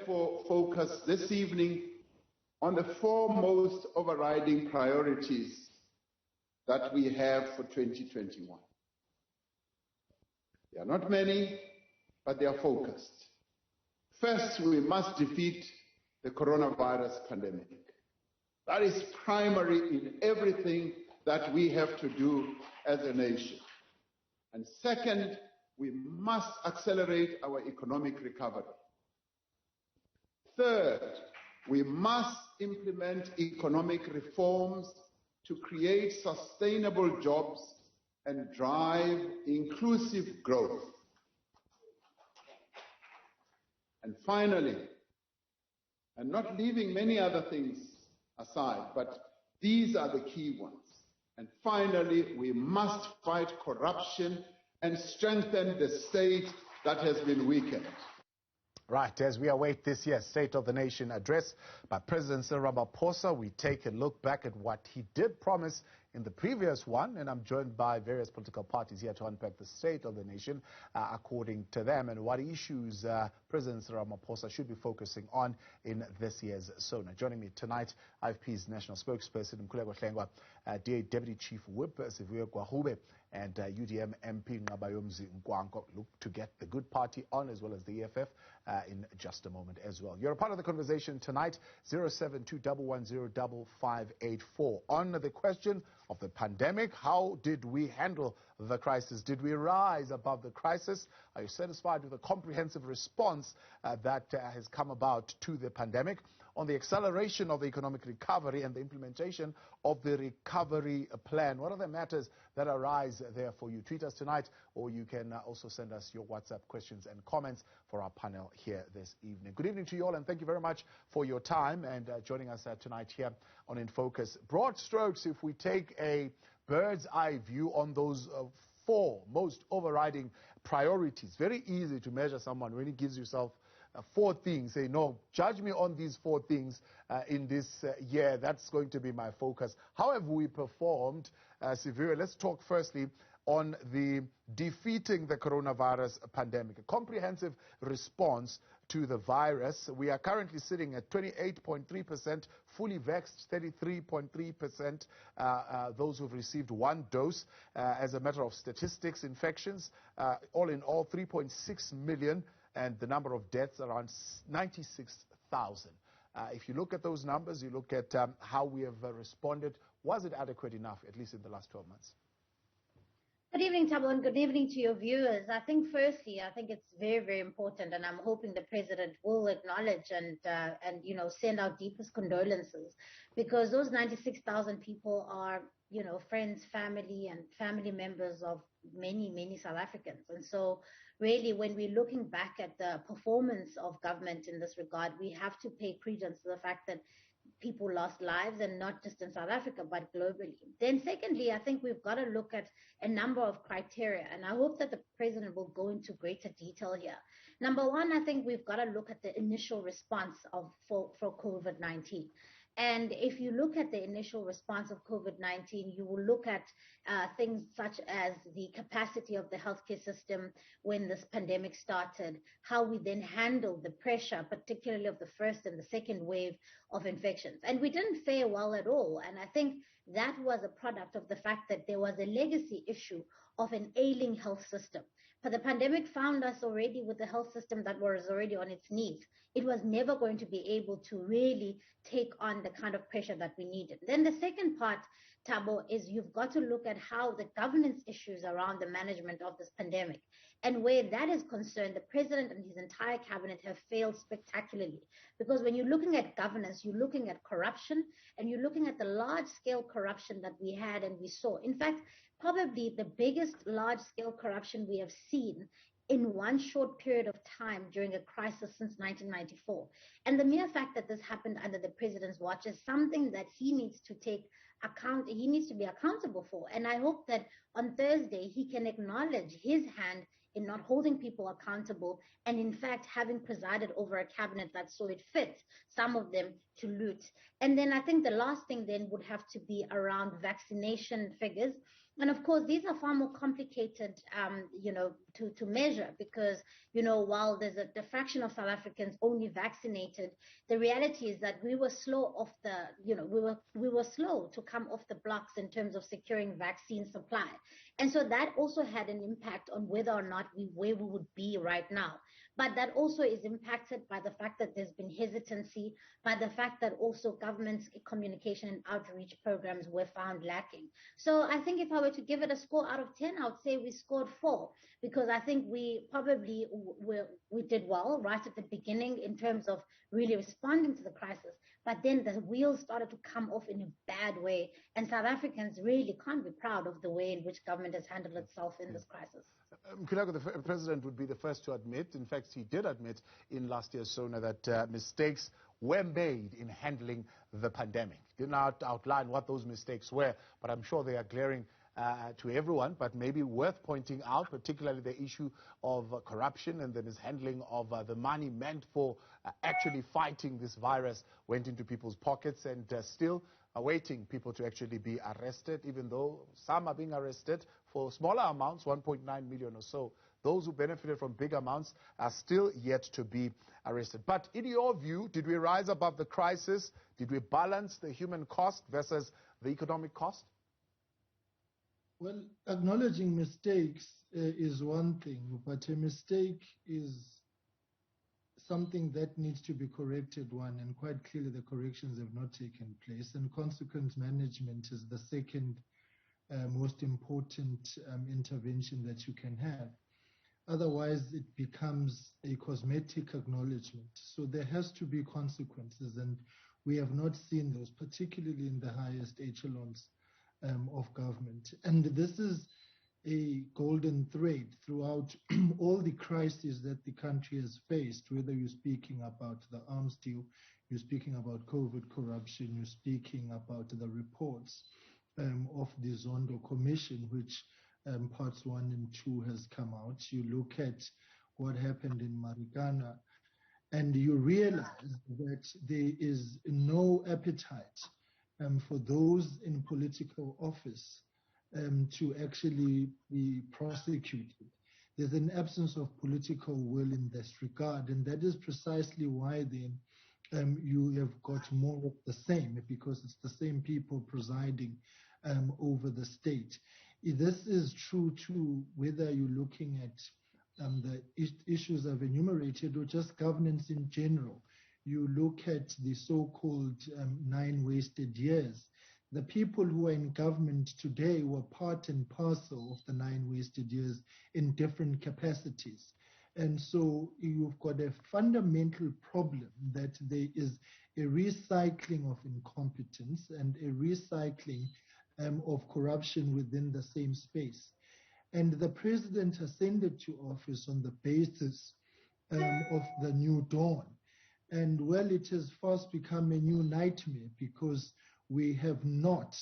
therefore focus this evening on the four most overriding priorities that we have for 2021. They are not many, but they are focused. First, we must defeat the coronavirus pandemic. That is primary in everything that we have to do as a nation. And second, we must accelerate our economic recovery. Third, we must implement economic reforms to create sustainable jobs and drive inclusive growth. And finally, and not leaving many other things aside, but these are the key ones. And finally, we must fight corruption and strengthen the state that has been weakened. Right, as we await this year's State of the Nation address by President Cyril Ramaphosa, we take a look back at what he did promise in the previous one, and I'm joined by various political parties here to unpack the State of the Nation according to them and what issues President Cyril Ramaphosa should be focusing on in this year's SONA. Joining me tonight, IFP's national spokesperson, Mkhuleko Hlengwa, Deputy Chief Whip, Sivuyo Gwahube, and UDM MP Ngabayomzi Nkwanko. Look to get the good party on as well as the EFF in just a moment as well. You're a part of the conversation tonight, 072-110-5584. On the question of the pandemic, how did we handle the crisis? Did we rise above the crisis? Are you satisfied with the comprehensive response that has come about to the pandemic? On the acceleration of the economic recovery and the implementation of the recovery plan, what are the matters that arise there for you? Tweet us tonight, or you can also send us your WhatsApp questions and comments for our panel here this evening. Good evening to you all, and thank you very much for your time and joining us tonight here on In Focus. Broad strokes, if we take a bird's eye view on those four most overriding priorities, very easy to measure someone when he gives yourself four things. Say, no, judge me on these four things in this year. That's going to be my focus. How have we performed, Sivuyo? Let's talk firstly on the defeating the coronavirus pandemic, a comprehensive response to the virus. We are currently sitting at 28.3% fully vaxxed, 33.3% those who've received one dose. As a matter of statistics, infections, all in all, 3.6 million, and the number of deaths around 96,000. If you look at those numbers, you look at how we have responded, was it adequate enough, at least in the last 12 months? Good evening, Thabo, and good evening to your viewers. I think firstly, I think it's very, very important, and I'm hoping the president will acknowledge and send our deepest condolences, because those 96,000 people are, friends, family, and family members of many, many South Africans. And so really, when we're looking back at the performance of government in this regard, we have to pay credence to the fact that people lost lives, and not just in South Africa, but globally. Then secondly, I think we've got to look at a number of criteria, and I hope that the president will go into greater detail here. Number one, I think we've got to look at the initial response for COVID-19. And if you look at the initial response of COVID-19, you will look at things such as the capacity of the healthcare system when this pandemic started, how we then handled the pressure, particularly of the first and the second wave of infections. And we didn't fare well at all. And I think that was a product of the fact that there was a legacy issue of an ailing health system. But the pandemic found us already with a health system that was already on its knees. It was never going to be able to really take on the kind of pressure that we needed. Then the second part, Thabo, is you've got to look at how the governance issues around the management of this pandemic. And where that is concerned, the president and his entire cabinet have failed spectacularly. Because when you're looking at governance, you're looking at corruption, and you're looking at the large-scale corruption that we had and we saw. In fact, probably the biggest large-scale corruption we have seen in one short period of time during a crisis since 1994. And the mere fact that this happened under the president's watch is something that he needs to take account, he needs to be accountable for. And I hope that on Thursday he can acknowledge his hand in not holding people accountable, and in fact having presided over a cabinet that saw it fit, some of them, to loot. And then I think the last thing then would have to be around vaccination figures. And of course, these are far more complicated, to measure because, while there's a fraction of South Africans only vaccinated, the reality is that we were slow off the, we were slow to come off the blocks in terms of securing vaccine supply. And so that also had an impact on whether or not where we would be right now. But that also is impacted by the fact that there's been hesitancy, by the fact that also government's communication and outreach programs were found lacking. So I think if I were to give it a score out of 10, I would say we scored 4, because I think we probably we did well right at the beginning in terms of really responding to the crisis. But then the wheels started to come off in a bad way, and South Africans really can't be proud of the way in which government has handled itself in this crisis. Kulego, the President would be the first to admit, in fact, he did admit in last year's SONA that mistakes were made in handling the pandemic. Did not outline what those mistakes were, but I'm sure they are glaring to everyone, but maybe worth pointing out, particularly the issue of corruption and the mishandling of the money meant for actually fighting this virus went into people's pockets, and still awaiting people to actually be arrested, even though some are being arrested for smaller amounts, 1.9 million or so. Those who benefited from big amounts are still yet to be arrested. But in your view, did we rise above the crisis? Did we balance the human cost versus the economic cost? Well, acknowledging mistakes is one thing, but a mistake is something that needs to be corrected, one, and quite clearly the corrections have not taken place, and consequence management is the second most important intervention that you can have. Otherwise, it becomes a cosmetic acknowledgement. So there has to be consequences, and we have not seen those, particularly in the highest echelons of government. And this is a golden thread throughout all the crises that the country has faced, whether you're speaking about the arms deal, you're speaking about COVID corruption, you're speaking about the reports of the Zondo Commission, which parts 1 and 2 has come out. You look at what happened in Marikana, and you realize that there is no appetite for those in political office to actually be prosecuted. There's an absence of political will in this regard, and that is precisely why then you have got more of the same, because it's the same people presiding over the state. This is true too, whether you're looking at the issues I've enumerated or just governance in general. You look at the so-called 9 wasted years. The people who are in government today were part and parcel of the 9 wasted years in different capacities. And so you've got a fundamental problem that there is a recycling of incompetence and a recycling of corruption within the same space. And the president ascended to office on the basis of the new dawn. And well, it has fast become a new nightmare, because we have not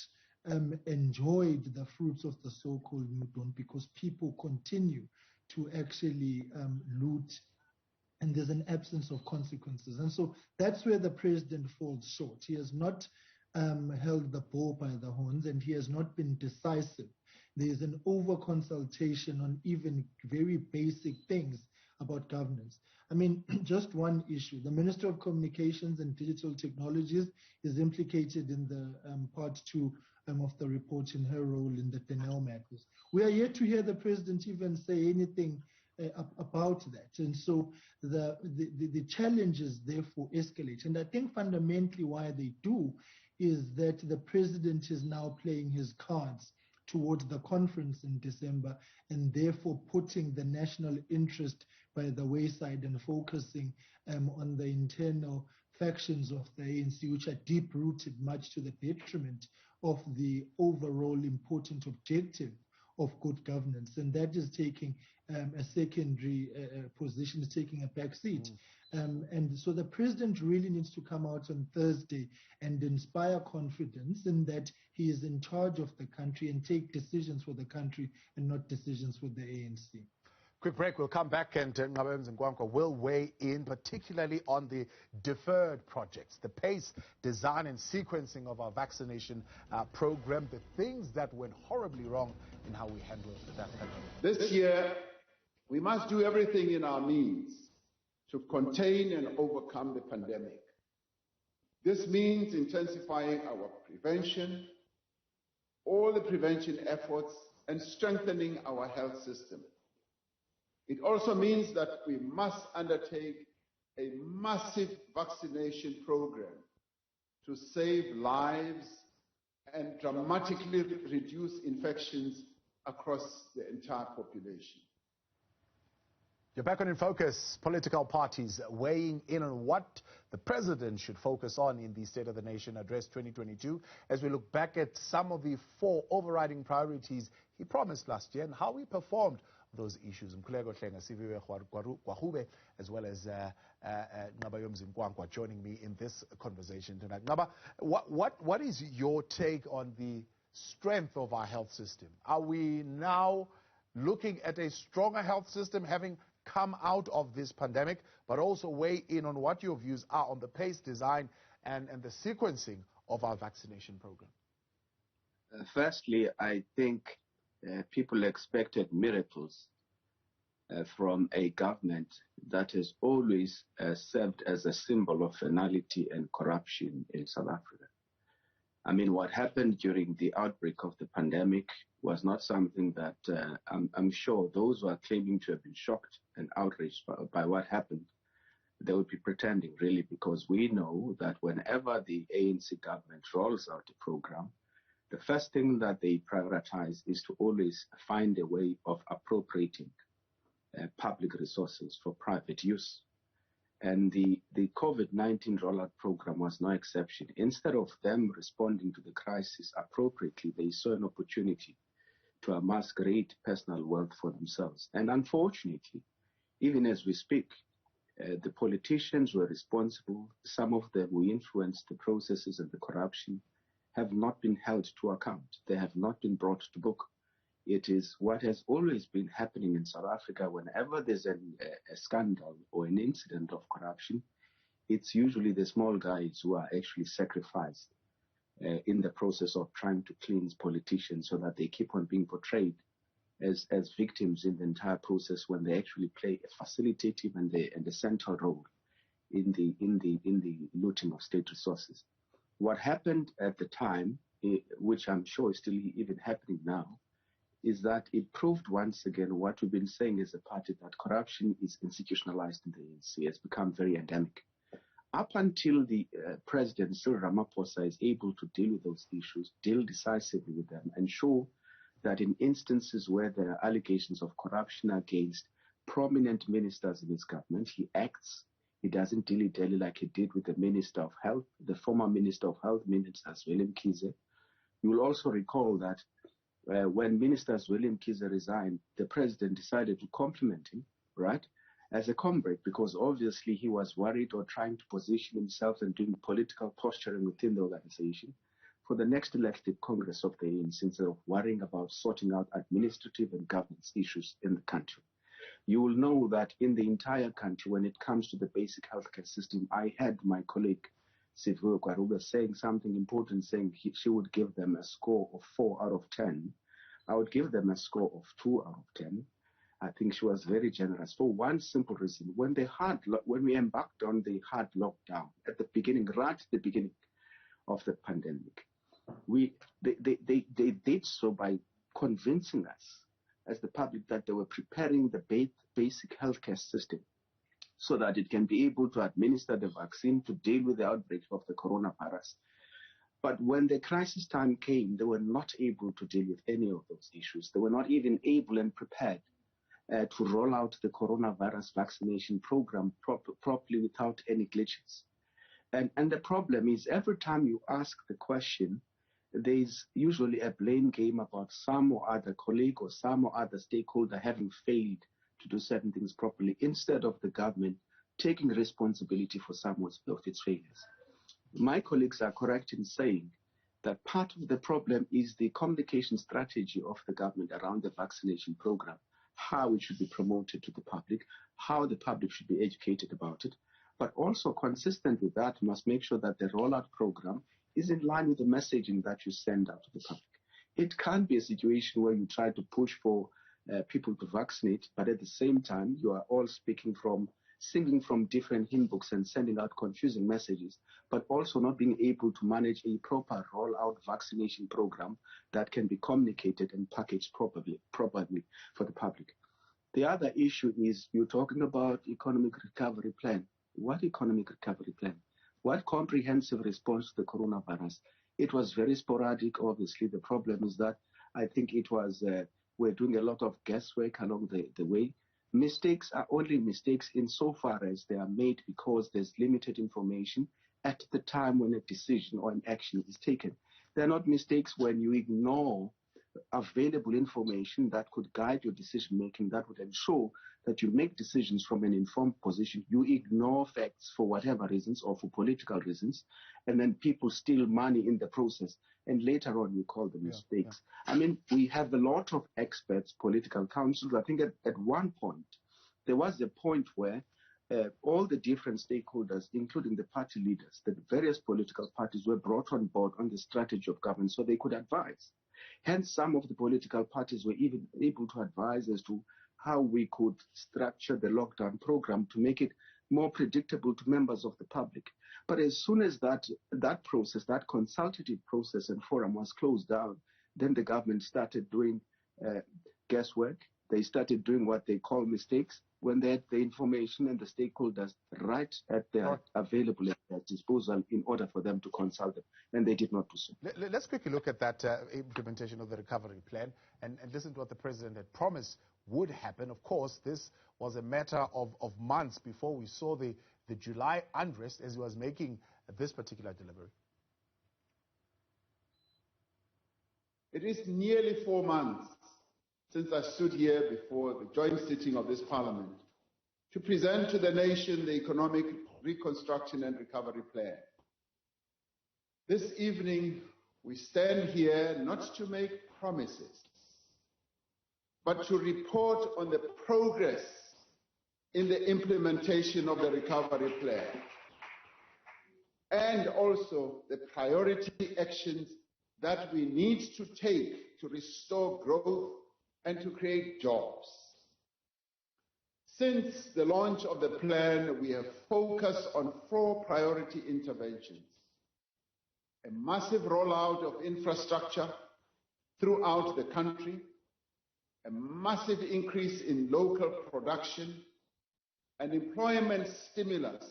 enjoyed the fruits of the so-called new dawn, because people continue to actually loot, and there's an absence of consequences. And so that's where the president falls short. He has not held the bull by the horns, and he has not been decisive. There's an over-consultation on even very basic things about governance. I mean, just one issue. The Minister of Communications and Digital Technologies is implicated in the part 2 of the report in her role in the Denel matters. We are yet to hear the president even say anything about that. And so the challenges therefore escalate. And I think fundamentally why they do is that the president is now playing his cards towards the conference in December, and therefore putting the national interest by the wayside and focusing on the internal factions of the ANC, which are deep-rooted, much to the detriment of the overall important objective of good governance. And that is taking a secondary position, is taking a back seat. And so the president really needs to come out on Thursday and inspire confidence in that he is in charge of the country and take decisions for the country and not decisions for the ANC. Quick break. We'll come back and Nqaba Mzimkwangwa will weigh in, particularly on the deferred projects, the pace, design and sequencing of our vaccination program, the things that went horribly wrong in how we handled that pandemic. This year, we must do everything in our means to contain and overcome the pandemic. This means intensifying our prevention, all the prevention efforts, and strengthening our health system. It also means that we must undertake a massive vaccination program to save lives and dramatically reduce infections across the entire population. You're back on In Focus. Political parties weighing in on what the president should focus on in the State of the Nation Address 2022 as we look back at some of the 4 overriding priorities he promised last year and how he performed those issues. As well as Nqaba Mzimkwangwa joining me in this conversation tonight. Nqaba, what is your take on the strength of our health system? Are we now looking at a stronger health system having come out of this pandemic, but also weigh in on what your views are on the pace, design and the sequencing of our vaccination program? Firstly, I think people expected miracles from a government that has always served as a symbol of venality and corruption in South Africa. I mean, what happened during the outbreak of the pandemic was not something that I'm sure those who are claiming to have been shocked and outraged by what happened, they would be pretending really, because we know that whenever the ANC government rolls out a program, the first thing that they prioritize is to always find a way of appropriating public resources for private use. And the COVID-19 rollout program was no exception. Instead of them responding to the crisis appropriately, they saw an opportunity to amass great personal wealth for themselves. And unfortunately, even as we speak, the politicians were responsible. Some of them who influenced the processes and the corruption have not been held to account. They have not been brought to book. It is what has always been happening in South Africa. Whenever there's a scandal or an incident of corruption, it's usually the small guys who are actually sacrificed in the process of trying to cleanse politicians so that they keep on being portrayed as victims in the entire process, when they actually play a facilitative and a central role in the looting of state resources. What happened at the time, which I'm sure is still even happening now, is that it proved once again what we've been saying as a party, that corruption is institutionalized in the ANC, has become very endemic. Up until the President Cyril Ramaphosa is able to deal with those issues, deal decisively with them, and show that in instances where there are allegations of corruption against prominent ministers in his government, he acts. He doesn't dilly-dally like he did with the Minister of Health, the former Minister of Health, Minister Willem Kize. You will also recall that when Minister Willem Kize resigned, the president decided to compliment him, right, as a comrade, because obviously he was worried or trying to position himself and doing political posturing within the organization for the next elected Congress of the ANC, instead of worrying about sorting out administrative and governance issues in the country. You will know that in the entire country, when it comes to the basic healthcare system, I had my colleague Sivuyo Kwaruba saying something important, saying she would give them a score of 4 out of 10. I would give them a score of 2 out of 10. I think she was very generous for one simple reason. When we embarked on the hard lockdown at the beginning, right at the beginning of the pandemic, they did so by convincing us as the public that they were preparing the basic healthcare system so that it can be able to administer the vaccine to deal with the outbreak of the coronavirus. But when the crisis time came, they were not able to deal with any of those issues. They were not even able and prepared to roll out the coronavirus vaccination program properly without any glitches. And the problem is, every time you ask the question, there's usually a blame game about some or other colleague or some or other stakeholder having failed to do certain things properly, instead of the government taking responsibility for some of its failures. My colleagues are correct in saying that part of the problem is the communication strategy of the government around the vaccination program how it should be promoted to the public, how the public should be educated about it, but also consistent with that, must make sure that the rollout program is in line with the messaging that you send out to the public. It can't be a situation where you try to push for people to vaccinate, but at the same time, you are all singing from different hymn books and sending out confusing messages, but also not being able to manage a proper rollout vaccination program that can be communicated and packaged properly for the public. The other issue is you're talking about economic recovery plan. What economic recovery plan? What comprehensive response to the coronavirus? It was very sporadic, obviously. The problem is that I think it was, we're doing a lot of guesswork along the way. Mistakes are only mistakes insofar as they are made because there's limited information at the time when a decision or an action is taken. They're not mistakes when you ignore available information that could guide your decision making, that would ensure that you make decisions from an informed position. You ignore facts for whatever reasons or for political reasons, and then people steal money in the process, and later on you call them mistakes. I mean, we have a lot of experts, political councils. I think at one point there was a point where all the different stakeholders, including the party leaders, the various political parties, were brought on board on the strategy of government so they could advise. Hence, some of the political parties were even able to advise as to how we could structure the lockdown program to make it more predictable to members of the public. But as soon as that process, that consultative process and forum was closed down, then the government started doing guesswork. They started doing what they call mistakes when they had the information and the stakeholders right at their available at their disposal in order for them to consult them, and they did not do so. Let's quickly look at that implementation of the recovery plan and listen to what the president had promised would happen. Of course, this was a matter of months before we saw the July unrest as he was making this particular delivery. It is nearly 4 months since I stood here before the joint sitting of this parliament to present to the nation the economic reconstruction and recovery plan. This evening, we stand here not to make promises, but to report on the progress in the implementation of the recovery plan, and also the priority actions that we need to take to restore growth and to create jobs. Since the launch of the plan, we have focused on 4 priority interventions: a massive rollout of infrastructure throughout the country, a massive increase in local production, and employment stimulus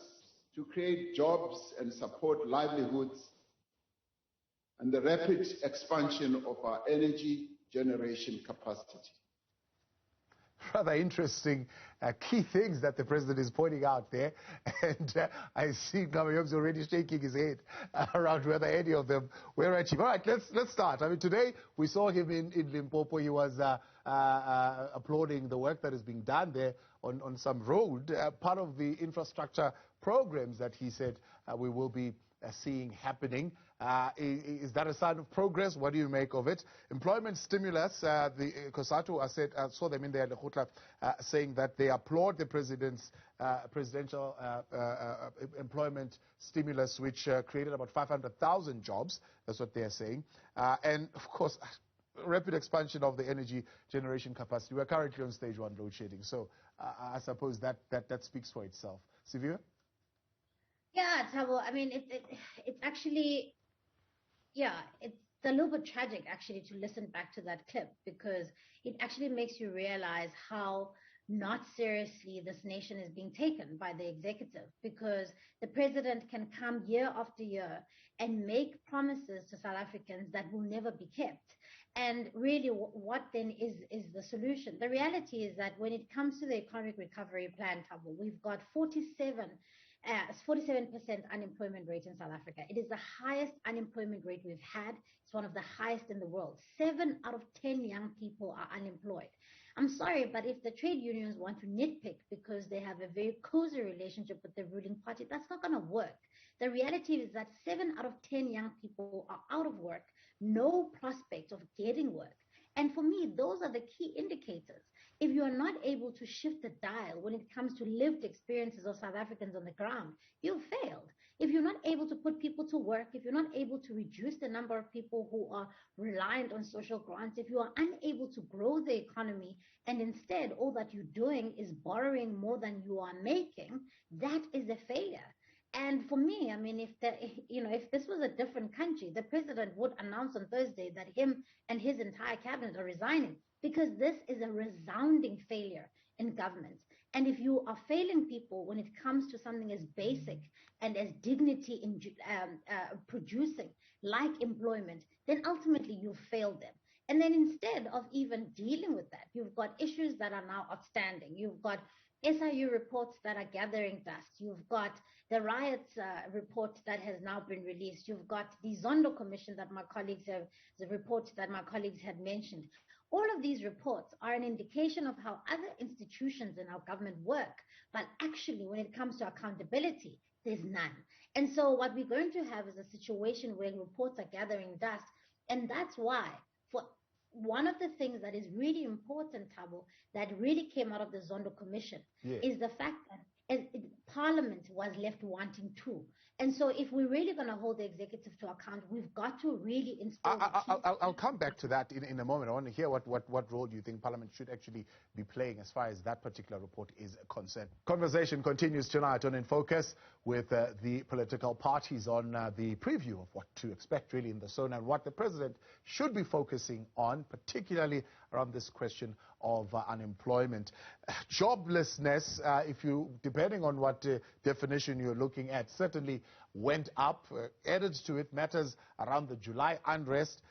to create jobs and support livelihoods, and the rapid expansion of our energy generation capacity. Rather interesting key things that the president is pointing out there, and I see Gamayom's already shaking his head around whether any of them were achieved. All right, let's start. I mean, today we saw him in Limpopo. He was applauding the work that is being done there on some road, part of the infrastructure programs that he said we will be seeing happening. Is that a sign of progress? What do you make of it? Employment stimulus, the COSATU, I saw them in there, saying that they applaud the president's presidential employment stimulus, which created about 500,000 jobs. That's what they're saying. And of course, rapid expansion of the energy generation capacity. We're currently on stage 1 load shedding, so I suppose that speaks for itself. Sivia? Yeah, Thabo, I mean, it's actually, it's a little bit tragic actually to listen back to that clip, because it actually makes you realize how not seriously this nation is being taken by the executive, because the president can come year after year and make promises to South Africans that will never be kept. And really, what then is the solution? The reality is that when it comes to the economic recovery plan, Thabo, we've got 47% unemployment rate in South Africa. It is the highest unemployment rate we've had. It's one of the highest in the world. 7 out of 10 young people are unemployed. I'm sorry, but if the trade unions want to nitpick because they have a very cozy relationship with the ruling party, that's not going to work. The reality is that 7 out of 10 young people are out of work, no prospect of getting work. And for me, those are the key indicators. if you are not able to shift the dial when it comes to lived experiences of South Africans on the ground, you've failed. If you're not able to put people to work, if you're not able to reduce the number of people who are reliant on social grants, if you are unable to grow the economy, and instead all that you're doing is borrowing more than you are making, that is a failure. And for me, I mean, if this was a different country, the president would announce on Thursday that him and his entire cabinet are resigning, because this is a resounding failure in government. And if you are failing people when it comes to something as basic and as dignity in producing, like employment, then ultimately you've failed them. And then instead of even dealing with that, you've got issues that are now outstanding. You've got SIU reports that are gathering dust. You've got the riots report that has now been released. You've got the Zondo Commission that my colleagues have, the reports that my colleagues had mentioned. All of these reports are an indication of how other institutions in our government work, but actually when it comes to accountability, there's none. And so what we're going to have is a situation where reports are gathering dust, and that's why for one of the things that is really important, Thabo, that really came out of the Zondo Commission is the fact that Parliament was left wanting too. And so if we're really going to hold the executive to account, we've got to really install... I'll come back to that in a moment. I want to hear what role you think Parliament should actually be playing as far as that particular report is concerned. Conversation continues tonight on In Focus with the political parties on the preview of what to expect really in the SONA and what the president should be focusing on, particularly around this question of unemployment. Joblessness, depending on what definition you're looking at, certainly went up. Added to it, matters around the July unrest.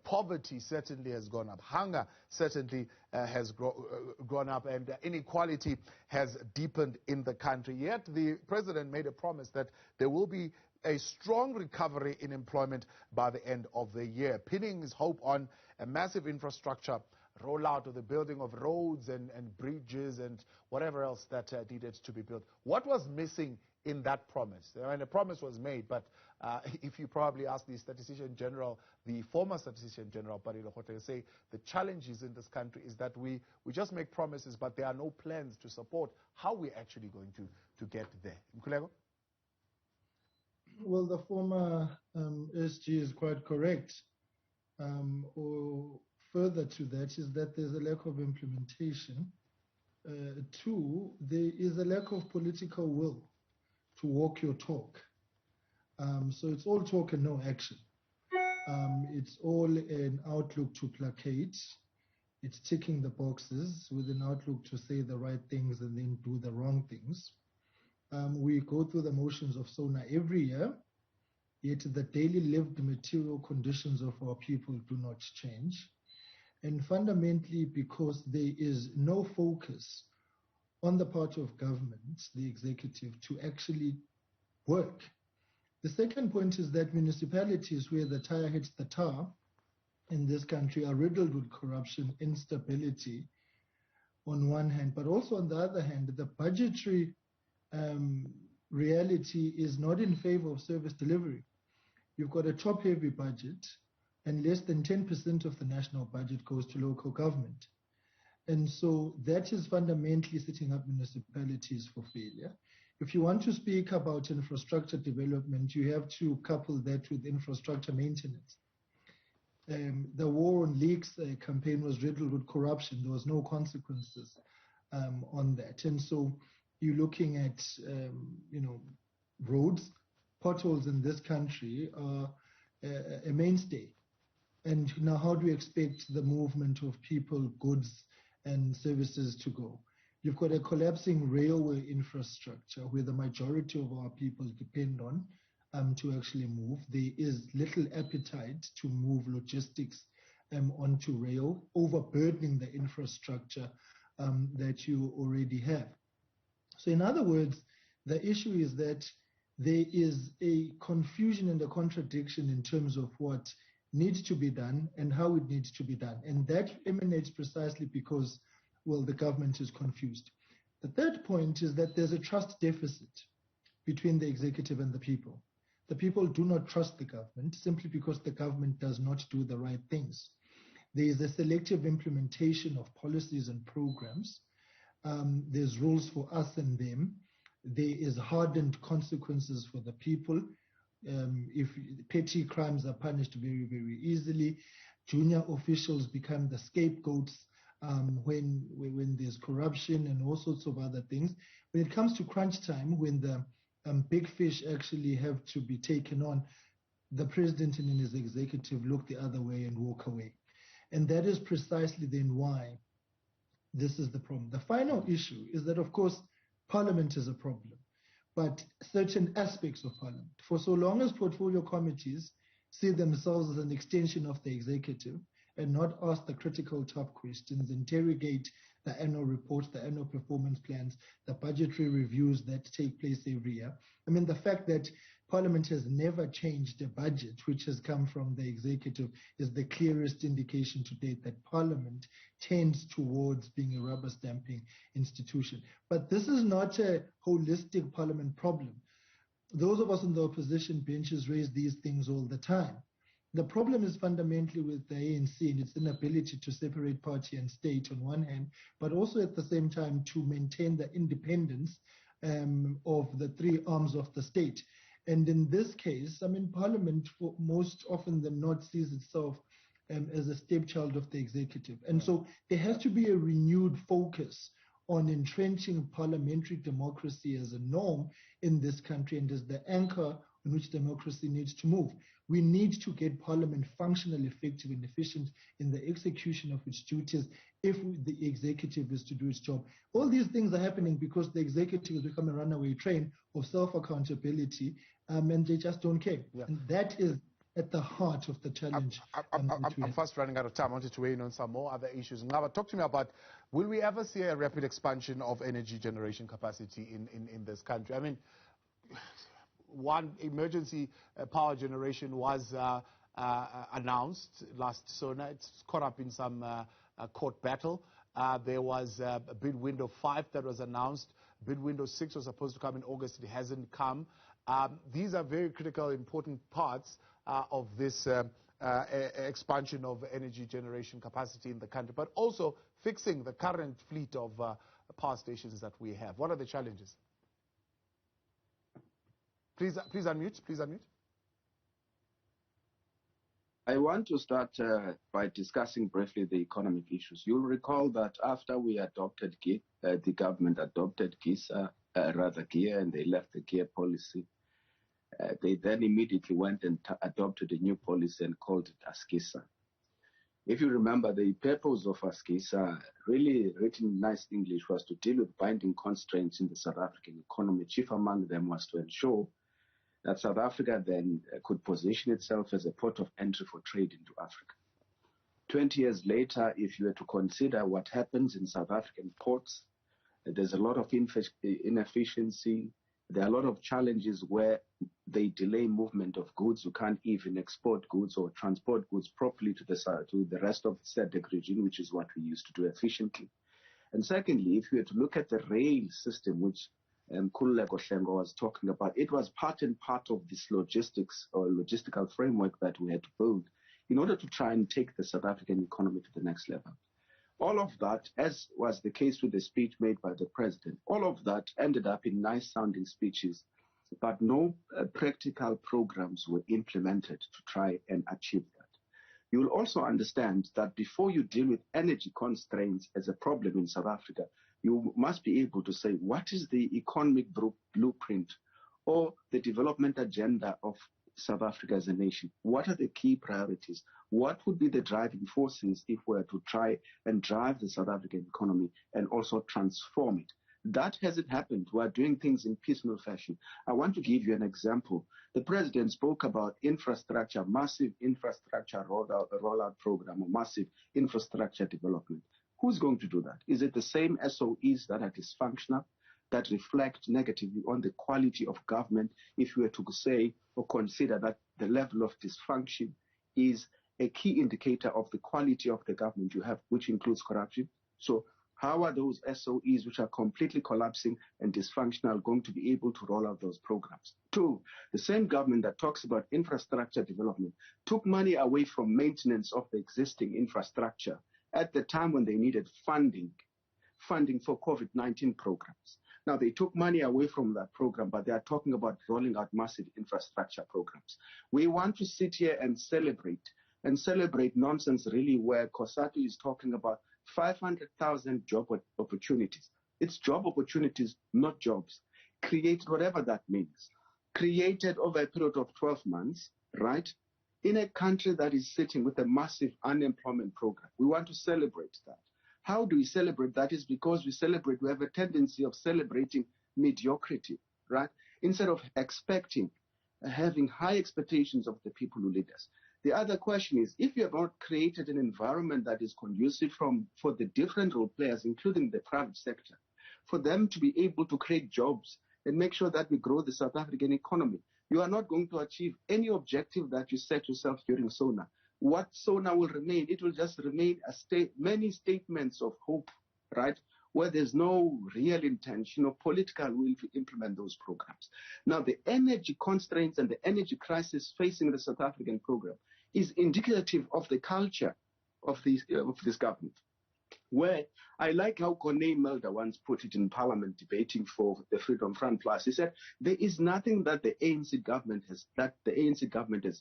Poverty certainly has gone up. Hunger certainly has gone up, and inequality has deepened in the country. Yet the president made a promise that there will be a strong recovery in employment by the end of the year, pinning his hope on a massive infrastructure rollout of the building of roads and bridges and whatever else that needed to be built. What was missing in that promise? I mean, a promise was made, but if you probably ask the Statistician General, the former Statistician General, Parilo Hote, say the challenges in this country is that we just make promises, but there are no plans to support how we're actually going to get there. Mkhuleko? Well, the former SG is quite correct. Or further to that is that there's a lack of implementation. Two, there is a lack of political will to walk your talk. So it's all talk and no action. It's all an outlook to placate. It's ticking the boxes with an outlook to say the right things and then do the wrong things. We go through the motions of SONA every year, yet the daily lived material conditions of our people do not change. And fundamentally because there is no focus on the part of government, the executive, to actually work. The second point is that municipalities where the tire hits the tar in this country are riddled with corruption, instability on one hand, but also on the other hand, the budgetary reality is not in favor of service delivery. You've got a top-heavy budget, and less than 10% of the national budget goes to local government. And so that is fundamentally setting up municipalities for failure. If you want to speak about infrastructure development, you have to couple that with infrastructure maintenance. The war on leaks campaign was riddled with corruption. There was no consequences on that. And so you're looking at, roads, potholes in this country are a mainstay. And now how do you expect the movement of people, goods, and services to go? You've got a collapsing railway infrastructure where the majority of our people depend on to actually move. There is little appetite to move logistics onto rail, overburdening the infrastructure that you already have. So in other words, the issue is that there is a confusion and a contradiction in terms of what needs to be done and how it needs to be done. And that emanates precisely because, well, the government is confused. The third point is that there's a trust deficit between the executive and the people. The people do not trust the government simply because the government does not do the right things. There is a selective implementation of policies and programs. There's rules for us and them. There is hardened consequences for the people. If petty crimes are punished very, very easily, junior officials become the scapegoats when there's corruption and all sorts of other things. When it comes to crunch time, when the big fish actually have to be taken on, the president and his executive look the other way and walk away. And that is precisely then why this is the problem. The final issue is that, of course, Parliament is a problem, but certain aspects of Parliament. For so long as portfolio committees see themselves as an extension of the executive and not ask the critical tough questions, interrogate the annual reports, the annual performance plans, the budgetary reviews that take place every year. I mean, the fact that Parliament has never changed a budget which has come from the executive is the clearest indication to date that Parliament tends towards being a rubber stamping institution. But this is not a holistic Parliament problem. Those of us in the opposition benches raise these things all the time. The problem is fundamentally with the ANC and its inability to separate party and state on one hand, but also at the same time to maintain the independence of the three arms of the state. And in this case, I mean, Parliament most often than not sees itself as a stepchild of the executive. And so there has to be a renewed focus on entrenching parliamentary democracy as a norm in this country and as the anchor on which democracy needs to move. We need to get Parliament functional, effective, and efficient in the execution of its duties if the executive is to do its job. All these things are happening because the executive has become a runaway train of self-accountability, and they just don't care. Yeah. And that is at the heart of the challenge. I'm fast running out of time. I wanted to weigh in on some more other issues. Now, talk to me about, will we ever see a rapid expansion of energy generation capacity in this country? I mean, one emergency power generation was announced last SONA. It's caught up in some court battle. There was a bid window 5 that was announced. Bid window 6 was supposed to come in August. It hasn't come. These are very critical, important parts of this expansion of energy generation capacity in the country, but also fixing the current fleet of power stations that we have. What are the challenges? Please unmute. Please unmute. I want to start by discussing briefly the economic issues. You'll recall that after we adopted GIA, the government adopted GIA, and they left the GIA policy. They then immediately went and adopted a new policy and called it ASKISA. If you remember, the purpose of ASKISA, really written in nice English, was to deal with binding constraints in the South African economy. Chief among them was to ensure that South Africa then could position itself as a port of entry for trade into Africa. 20 years later, if you were to consider what happens in South African ports, there's a lot of inefficiency. There are a lot of challenges where they delay movement of goods. You can't even export goods or transport goods properly to the rest of the SADC region, which is what we used to do efficiently. And secondly, if you were to look at the rail system, which Khululeko Hlengo was talking about, it was part and part of this logistics or logistical framework that we had to build in order to try and take the South African economy to the next level. All of that, as was the case with the speech made by the president, all of that ended up in nice sounding speeches, but no practical programs were implemented to try and achieve that. You will also understand that before you deal with energy constraints as a problem in South Africa, you must be able to say, what is the economic blueprint or the development agenda of South Africa as a nation? What are the key priorities? What would be the driving forces if we were to try and drive the South African economy and also transform it? That hasn't happened. We are doing things in piecemeal fashion. I want to give you an example. The president spoke about infrastructure, massive infrastructure rollout program, or massive infrastructure development. Who's going to do that? Is it the same SOEs that are dysfunctional, that reflect negatively on the quality of government, if you were to say or consider that the level of dysfunction is a key indicator of the quality of the government you have, which includes corruption? So How are those SOEs, which are completely collapsing and dysfunctional, going to be able to roll out those programs? Two, the same government that talks about infrastructure development took money away from maintenance of the existing infrastructure at the time when they needed funding for COVID-19 programs. Now, they took money away from that program, but they are talking about rolling out massive infrastructure programs. We want to sit here and celebrate nonsense, really, where COSATU is talking about 500,000 job opportunities. It's job opportunities, not jobs. Created, whatever that means. Created over a period of 12 months, right? In a country that is sitting with a massive unemployment program. We want to celebrate that. How do we celebrate that? Is because we have a tendency of celebrating mediocrity, right? Instead of having high expectations of the people who lead us. The other question is, if you have not created an environment that is conducive for the different role players, including the private sector, for them to be able to create jobs and make sure that we grow the South African economy, you are not going to achieve any objective that you set yourself during SONA. What SONA will remain, it will just remain many statements of hope, right? Where there's no real intention or political will to implement those programs. Now, the energy constraints and the energy crisis facing the South African program is indicative of the culture of this government. Where I like how Corneille Mulder once put it in Parliament debating for the Freedom Front Plus. He said, there is nothing that the ANC government has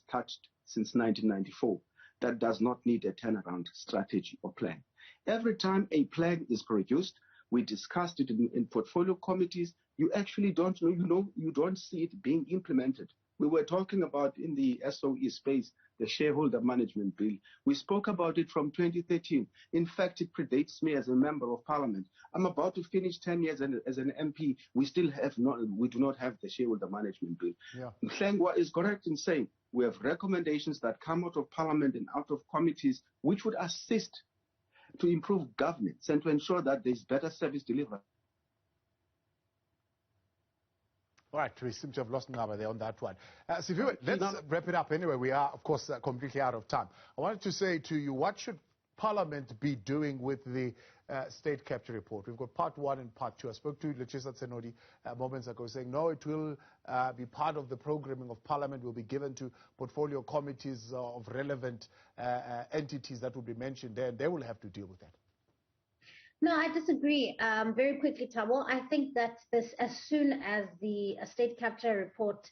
touched since 1994 that does not need a turnaround strategy or plan. Every time a plan is produced, we discussed it in portfolio committees, you actually don't know, you don't see it being implemented. We were talking about in the SOE space, the shareholder management bill. We spoke about it from 2013. In fact, it predates me as a member of parliament. I'm about to finish 10 years as an MP. We do not have the shareholder management bill. Yeah. Mhlengwa is correct in saying we have recommendations that come out of parliament and out of committees, which would assist to improve governance and to ensure that there's better service delivery. All right, we seem to have lost Ngaba there on that one. Siviwe, let's wrap it up anyway. We are, of course, completely out of time. I wanted to say to you, what should Parliament be doing with the state capture report? We've got part 1 and part 2. I spoke to Lechisa Tsenodi moments ago saying, no, it will be part of the programming of Parliament, will be given to portfolio committees of relevant entities that will be mentioned there, and they will have to deal with that. No, I disagree. Very quickly, Thabo, I think that as soon as the state capture report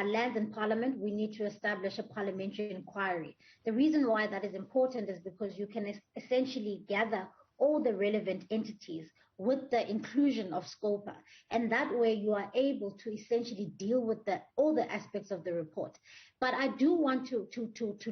lands in Parliament, we need to establish a parliamentary inquiry. The reason why that is important is because you can essentially gather all the relevant entities with the inclusion of SCOPA, and that way you are able to essentially deal with all the aspects of the report. But I do want to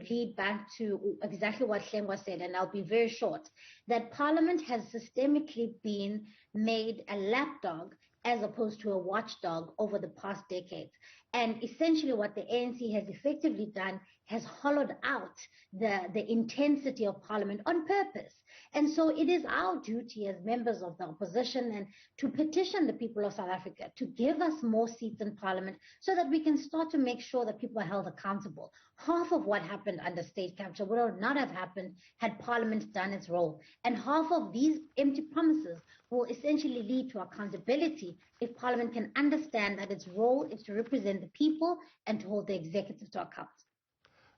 lead back to exactly what Mhlengwa said, and I'll be very short, that Parliament has systemically been made a lapdog as opposed to a watchdog over the past decades. And essentially what the ANC has effectively done has hollowed out the intensity of Parliament on purpose. And so it is our duty as members of the opposition and to petition the people of South Africa to give us more seats in Parliament so that we can start to make sure that people are held accountable. Half of what happened under state capture would not have happened had Parliament done its role. And half of these empty promises will essentially lead to accountability if Parliament can understand that its role is to represent the people and to hold the executive to account.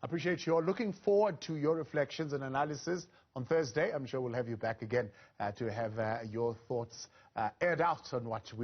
I appreciate you all. Looking forward to your reflections and analysis on Thursday. I'm sure we'll have you back again to have your thoughts aired out on what we